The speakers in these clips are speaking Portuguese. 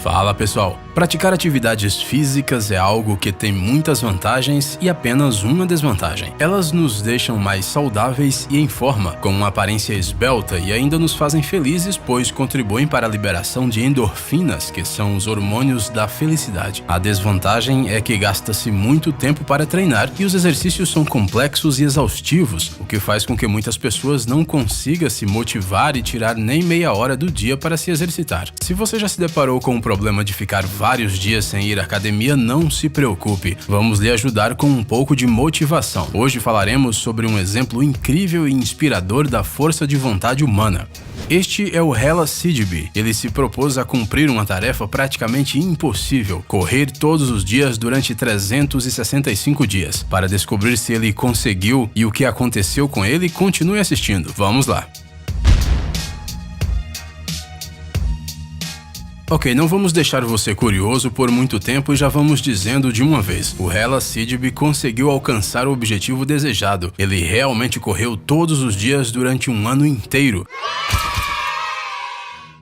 Fala pessoal, praticar atividades físicas é algo que tem muitas vantagens e apenas uma desvantagem. Elas nos deixam mais saudáveis e em forma, com uma aparência esbelta e ainda nos fazem felizes, pois contribuem para a liberação de endorfinas, que são os hormônios da felicidade. A desvantagem é que gasta-se muito tempo para treinar e os exercícios são complexos e exaustivos, o que faz com que muitas pessoas não consigam se motivar e tirar nem meia hora do dia para se exercitar. Se você já se deparou com o problema de ficar vários dias sem ir à academia, não se preocupe. Vamos lhe ajudar com um pouco de motivação. Hoje falaremos sobre um exemplo incrível e inspirador da força de vontade humana. Este é o Hela Sidgby. Ele se propôs a cumprir uma tarefa praticamente impossível, correr todos os dias durante 365 dias. Para descobrir se ele conseguiu e o que aconteceu com ele, continue assistindo. Vamos lá! Ok, não vamos deixar você curioso por muito tempo e já vamos dizendo de uma vez. O Hela Sidgby conseguiu alcançar o objetivo desejado. Ele realmente correu todos os dias durante um ano inteiro,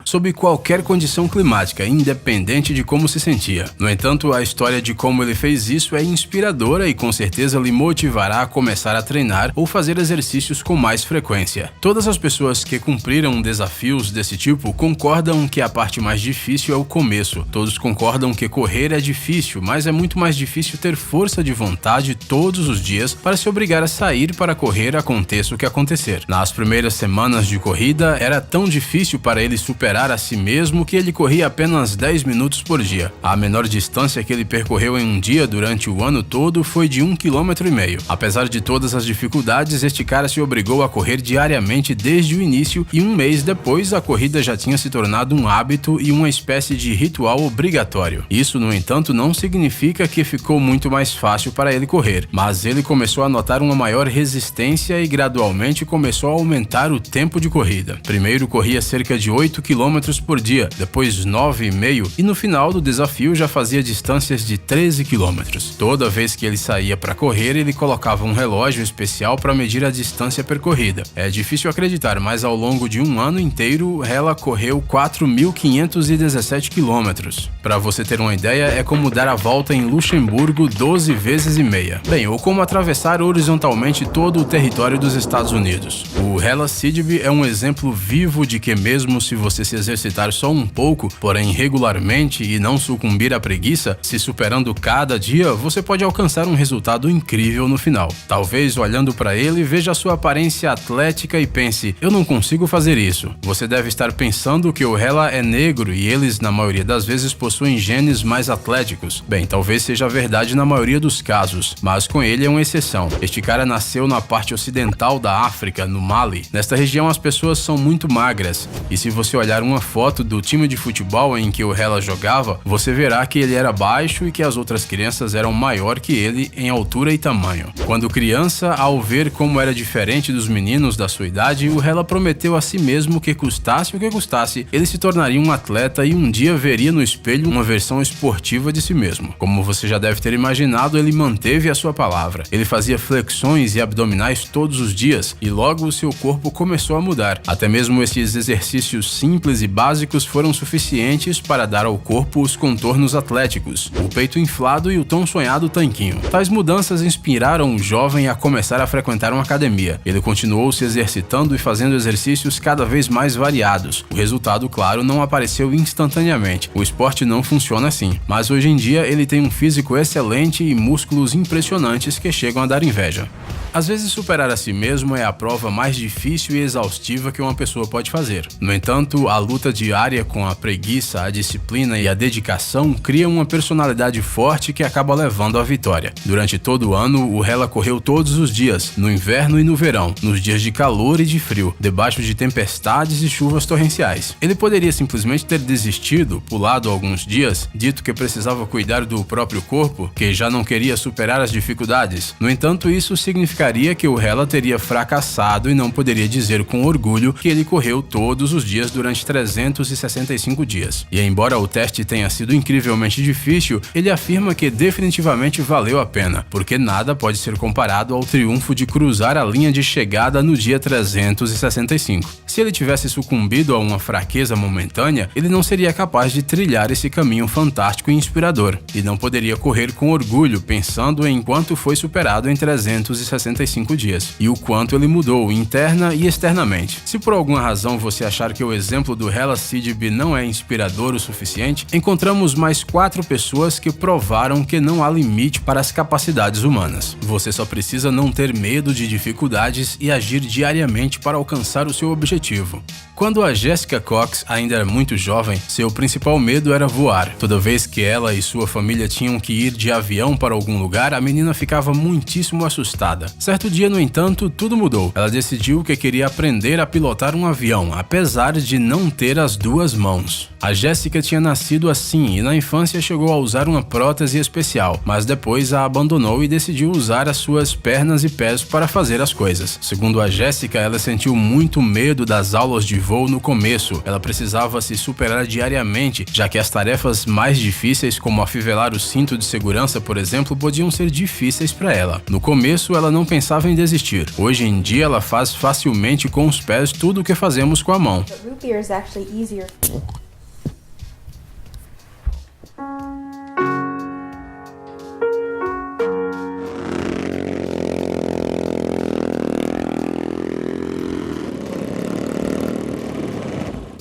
sob qualquer condição climática, independente de como se sentia. No entanto, a história de como ele fez isso é inspiradora e com certeza lhe motivará a começar a treinar ou fazer exercícios com mais frequência. Todas as pessoas que cumpriram desafios desse tipo concordam que a parte mais difícil é o começo. Todos concordam que correr é difícil, mas é muito mais difícil ter força de vontade todos os dias para se obrigar a sair para correr, aconteça o que acontecer. Nas primeiras semanas de corrida, era tão difícil para ele superar a si mesmo que ele corria apenas 10 minutos por dia. A menor distância que ele percorreu em um dia durante o ano todo foi de 1,5 km. Apesar de todas as dificuldades, este cara se obrigou a correr diariamente desde o início e um mês depois a corrida já tinha se tornado um hábito e uma espécie de ritual obrigatório. Isso, no entanto, não significa que ficou muito mais fácil para ele correr, mas ele começou a notar uma maior resistência e gradualmente começou a aumentar o tempo de corrida. Primeiro corria cerca de 8 km por dia, depois 9,5 e no final do desafio já fazia distâncias de 13 km. Toda vez que ele saía para correr, ele colocava um relógio especial para medir a distância percorrida. É difícil acreditar, mas ao longo de um ano inteiro, Hela correu 4.517 km. Para você ter uma ideia, é como dar a volta em Luxemburgo 12 vezes e meia. Bem, ou como atravessar horizontalmente todo o território dos Estados Unidos. O Hela Sidgby é um exemplo vivo de que mesmo se você se exercitar só um pouco, porém regularmente e não sucumbir à preguiça, se superando cada dia, você pode alcançar um resultado incrível no final. Talvez olhando para ele, veja sua aparência atlética e pense, eu não consigo fazer isso. Você deve estar pensando que o Hela é negro e eles, na maioria das vezes, possuem genes mais atléticos. Bem, talvez seja verdade na maioria dos casos, mas com ele é uma exceção. Este cara nasceu na parte ocidental da África, no Mali. Nesta região as pessoas são muito magras, e se você olhar uma foto do time de futebol em que o Hela jogava, você verá que ele era baixo e que as outras crianças eram maior que ele em altura e tamanho. Quando criança, ao ver como era diferente dos meninos da sua idade, o Hela prometeu a si mesmo que custasse o que custasse, ele se tornaria um atleta e um dia veria no espelho uma versão esportiva de si mesmo. Como você já deve ter imaginado, ele manteve a sua palavra. Ele fazia flexões e abdominais todos os dias e logo o seu corpo começou a mudar. Até mesmo esses exercícios simples e básicos foram suficientes para dar ao corpo os contornos atléticos, o peito inflado e o tão sonhado tanquinho. Tais mudanças inspiraram o jovem a começar a frequentar uma academia. Ele continuou se exercitando e fazendo exercícios cada vez mais variados. O resultado, claro, não apareceu instantaneamente. O esporte não funciona assim, mas hoje em dia ele tem um físico excelente e músculos impressionantes que chegam a dar inveja. Às vezes superar a si mesmo é a prova mais difícil e exaustiva que uma pessoa pode fazer. No entanto, a luta diária com a preguiça, a disciplina e a dedicação cria uma personalidade forte que acaba levando à vitória. Durante todo o ano, o Hela correu todos os dias, no inverno e no verão, nos dias de calor e de frio, debaixo de tempestades e chuvas torrenciais. Ele poderia simplesmente ter desistido, pulado alguns dias, dito que precisava cuidar do próprio corpo, que já não queria superar as dificuldades. No entanto, isso significaria que o Hela teria fracassado e não poderia dizer com orgulho que ele correu todos os dias durante 365 dias. E embora o teste tenha sido incrivelmente difícil, ele afirma que definitivamente valeu a pena, porque nada pode ser comparado ao triunfo de cruzar a linha de chegada no dia 365. Se ele tivesse sucumbido a uma fraqueza momentânea, ele não seria capaz de trilhar esse caminho fantástico e inspirador, e não poderia correr com orgulho pensando em quanto foi superado em 365 dias, e o quanto ele mudou interna e externamente. Se por alguma razão você achar que o exemplo do Hela Sidib não é inspirador o suficiente, encontramos mais 4 pessoas que provaram que não há limite para as capacidades humanas. Você só precisa não ter medo de dificuldades e agir diariamente para alcançar o seu objetivo. Quando a Jessica Cox ainda era muito jovem, seu principal medo era voar. Toda vez que ela e sua família tinham que ir de avião para algum lugar, a menina ficava muitíssimo assustada. Certo dia, no entanto, tudo mudou. Ela decidiu que queria aprender a pilotar um avião, apesar de não ter as 2 mãos. A Jessica tinha nascido assim e na infância chegou a usar uma prótese especial, mas depois a abandonou e decidiu usar as suas pernas e pés para fazer as coisas. Segundo a Jessica, ela sentiu muito medo das aulas de voo no começo. Ela precisava se superar diariamente, já que as tarefas mais difíceis, como afivelar o cinto de segurança, por exemplo, podiam ser difíceis para ela. No começo, ela não pensava em desistir. Hoje em dia, ela faz facilmente com os pés tudo o que fazemos com a mão.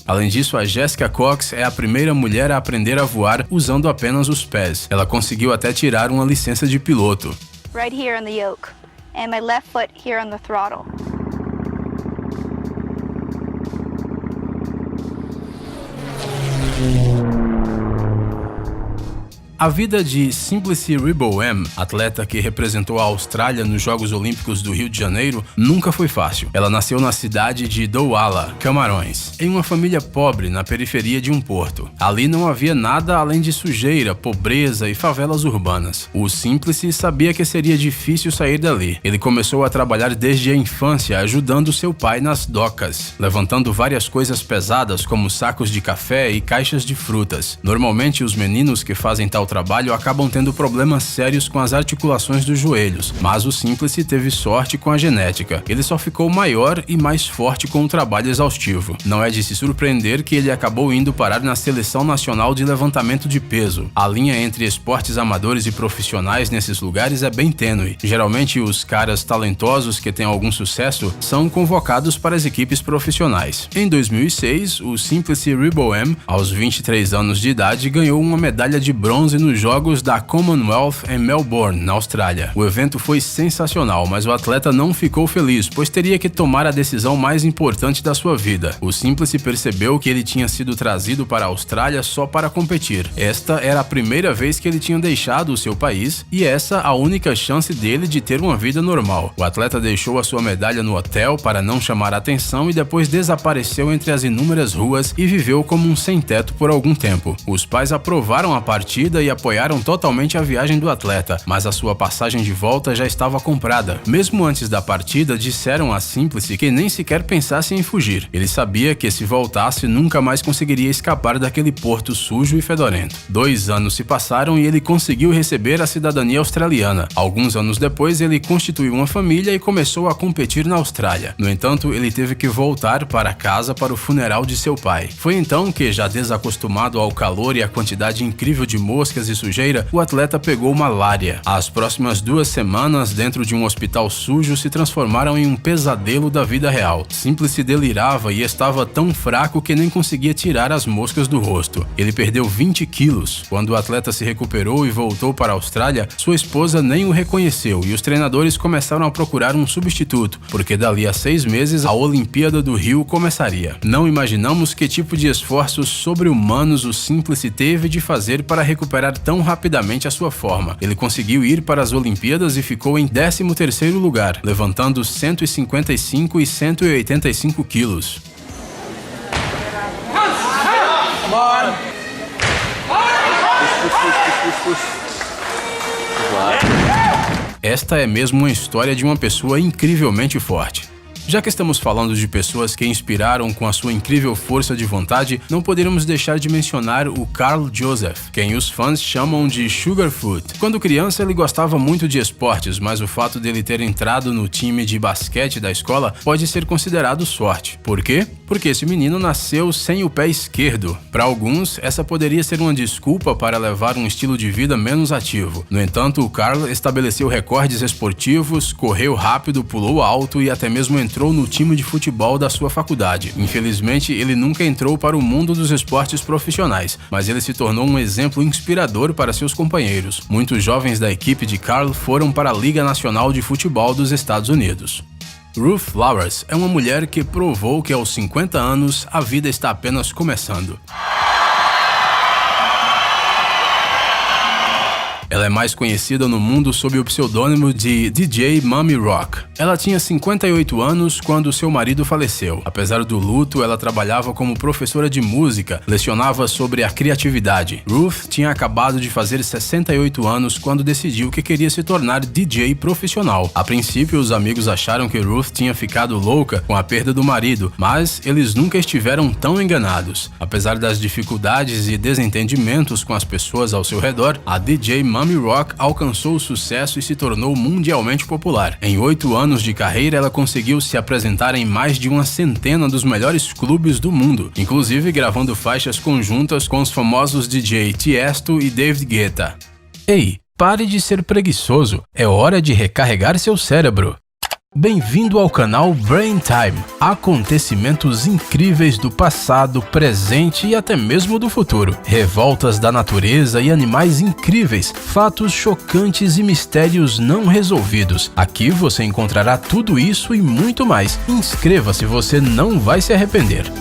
Além disso, a Jessica Cox é a primeira mulher a aprender a voar usando apenas os pés. Ela conseguiu até tirar uma licença de piloto. Right here on the yoke, and my left foot here on the throttle. A vida de Simplice Ribble-M, atleta que representou a Austrália nos Jogos Olímpicos do Rio de Janeiro, nunca foi fácil. Ela nasceu na cidade de Douala, Camarões, em uma família pobre na periferia de um porto. Ali não havia nada além de sujeira, pobreza e favelas urbanas. O Simplice sabia que seria difícil sair dali. Ele começou a trabalhar desde a infância, ajudando seu pai nas docas, levantando várias coisas pesadas como sacos de café e caixas de frutas. Normalmente, os meninos que fazem tal trabalho acabam tendo problemas sérios com as articulações dos joelhos, mas o Simplice teve sorte com a genética. Ele só ficou maior e mais forte com o trabalho exaustivo. Não é de se surpreender que ele acabou indo parar na Seleção Nacional de Levantamento de Peso. A linha entre esportes amadores e profissionais nesses lugares é bem tênue. Geralmente, os caras talentosos que têm algum sucesso são convocados para as equipes profissionais. Em 2006, o Simplice Ribble-M, aos 23 anos de idade, ganhou uma medalha de bronze nos Jogos da Commonwealth em Melbourne, na Austrália. O evento foi sensacional, mas o atleta não ficou feliz, pois teria que tomar a decisão mais importante da sua vida. O Simplice percebeu que ele tinha sido trazido para a Austrália só para competir. Esta era a primeira vez que ele tinha deixado o seu país e essa a única chance dele de ter uma vida normal. O atleta deixou a sua medalha no hotel para não chamar atenção e depois desapareceu entre as inúmeras ruas e viveu como um sem-teto por algum tempo. Os pais aprovaram a partida e apoiaram totalmente a viagem do atleta, mas a sua passagem de volta já estava comprada. Mesmo antes da partida, disseram a Simplice que nem sequer pensasse em fugir. Ele sabia que se voltasse nunca mais conseguiria escapar daquele porto sujo e fedorento. 2 anos se passaram e ele conseguiu receber a cidadania australiana. Alguns anos depois, ele constituiu uma família e começou a competir na Austrália. No entanto, ele teve que voltar para casa para o funeral de seu pai. Foi então que, já desacostumado ao calor e à quantidade incrível de moscas e sujeira, o atleta pegou malária. As próximas 2 semanas dentro de um hospital sujo se transformaram em um pesadelo da vida real. Simplice delirava e estava tão fraco que nem conseguia tirar as moscas do rosto. Ele perdeu 20 quilos. Quando o atleta se recuperou e voltou para a Austrália, sua esposa nem o reconheceu e os treinadores começaram a procurar um substituto, porque dali a 6 meses a Olimpíada do Rio começaria. Não imaginamos que tipo de esforços sobre-humanos o Simplice teve de fazer para recuperar tão rapidamente a sua forma. Ele conseguiu ir para as Olimpíadas e ficou em 13º lugar, levantando 155 e 185 quilos. Esta é mesmo uma história de uma pessoa incrivelmente forte. Já que estamos falando de pessoas que inspiraram com a sua incrível força de vontade, não poderíamos deixar de mencionar o Karl Joseph, quem os fãs chamam de Sugarfoot. Quando criança, ele gostava muito de esportes, mas o fato dele ter entrado no time de basquete da escola pode ser considerado sorte. Por quê? Porque esse menino nasceu sem o pé esquerdo. Para alguns, essa poderia ser uma desculpa para levar um estilo de vida menos ativo. No entanto, o Karl estabeleceu recordes esportivos, correu rápido, pulou alto e até mesmo entrou no time de futebol da sua faculdade. Infelizmente, ele nunca entrou para o mundo dos esportes profissionais, mas ele se tornou um exemplo inspirador para seus companheiros. Muitos jovens da equipe de Karl foram para a Liga Nacional de Futebol dos Estados Unidos. Ruth Flowers é uma mulher que provou que aos 50 anos a vida está apenas começando. Ela é mais conhecida no mundo sob o pseudônimo de DJ Mommy Rock. Ela tinha 58 anos quando seu marido faleceu. Apesar do luto, ela trabalhava como professora de música, lecionava sobre a criatividade. Ruth tinha acabado de fazer 68 anos quando decidiu que queria se tornar DJ profissional. A princípio, os amigos acharam que Ruth tinha ficado louca com a perda do marido, mas eles nunca estiveram tão enganados. Apesar das dificuldades e desentendimentos com as pessoas ao seu redor, a DJ Mommy Rock alcançou o sucesso e se tornou mundialmente popular. Em 8 anos de carreira, ela conseguiu se apresentar em mais de uma centena dos melhores clubes do mundo, inclusive gravando faixas conjuntas com os famosos DJ Tiesto e David Guetta. Ei, pare de ser preguiçoso, é hora de recarregar seu cérebro. Bem-vindo ao canal Brain Time, acontecimentos incríveis do passado, presente e até mesmo do futuro, revoltas da natureza e animais incríveis, fatos chocantes e mistérios não resolvidos. Aqui você encontrará tudo isso e muito mais. Inscreva-se, você não vai se arrepender.